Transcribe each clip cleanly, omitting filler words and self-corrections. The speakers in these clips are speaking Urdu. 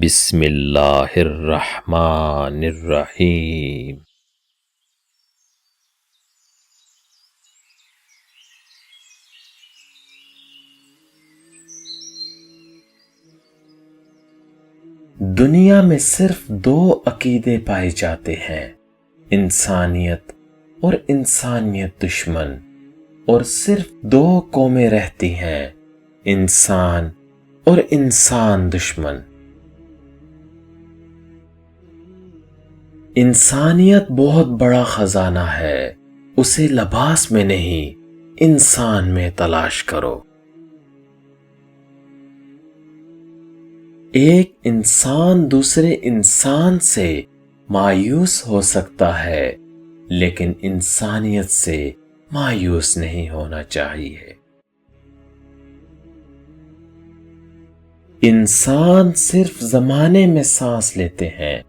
بسم اللہ الرحمن الرحیم۔ دنیا میں صرف دو عقیدے پائے جاتے ہیں، انسانیت اور انسانیت دشمن، اور صرف دو قومیں رہتی ہیں، انسان اور انسان دشمن۔ انسانیت بہت بڑا خزانہ ہے، اسے لباس میں نہیں انسان میں تلاش کرو۔ ایک انسان دوسرے انسان سے مایوس ہو سکتا ہے، لیکن انسانیت سے مایوس نہیں ہونا چاہیے۔ انسان صرف زمانے میں سانس لیتے ہیں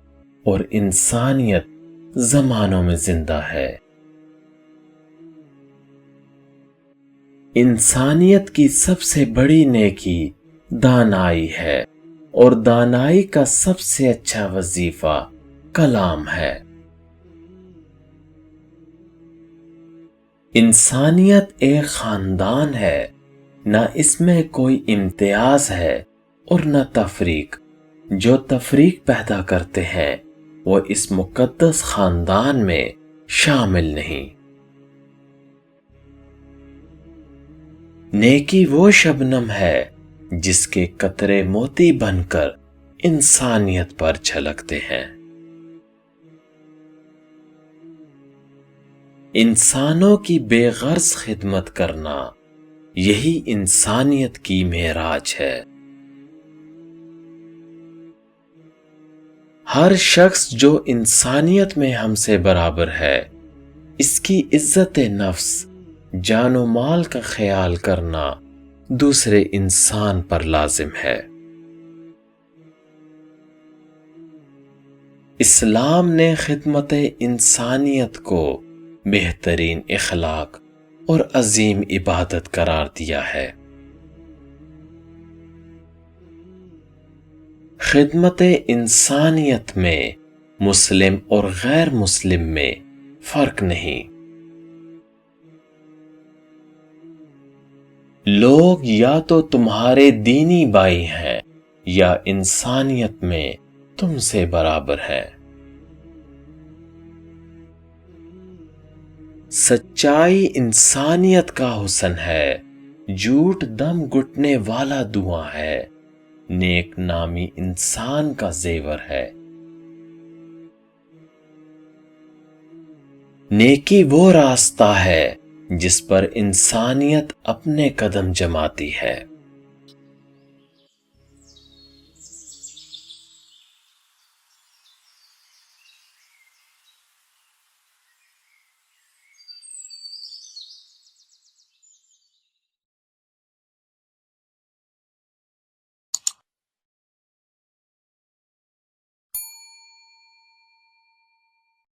اور انسانیت زمانوں میں زندہ ہے۔ انسانیت کی سب سے بڑی نیکی دانائی ہے، اور دانائی کا سب سے اچھا وظیفہ کلام ہے۔ انسانیت ایک خاندان ہے، نہ اس میں کوئی امتیاز ہے اور نہ تفریق۔ جو تفریق پیدا کرتے ہیں وہ اس مقدس خاندان میں شامل نہیں۔ نیکی وہ شبنم ہے جس کے قطرے موتی بن کر انسانیت پر چھلکتے ہیں۔ انسانوں کی بے غرض خدمت کرنا، یہی انسانیت کی معراج ہے۔ ہر شخص جو انسانیت میں ہم سے برابر ہے، اس کی عزت نفس، جان و مال کا خیال کرنا دوسرے انسان پر لازم ہے۔ اسلام نے خدمت انسانیت کو بہترین اخلاق اور عظیم عبادت قرار دیا ہے۔ خدمت انسانیت میں مسلم اور غیر مسلم میں فرق نہیں۔ لوگ یا تو تمہارے دینی بھائی ہیں یا انسانیت میں تم سے برابر ہیں۔ سچائی انسانیت کا حسن ہے، جھوٹ دم گھٹنے والا دھواں ہے، نیک نامی انسان کا زیور ہے۔ نیکی وہ راستہ ہے جس پر انسانیت اپنے قدم جماتی ہے۔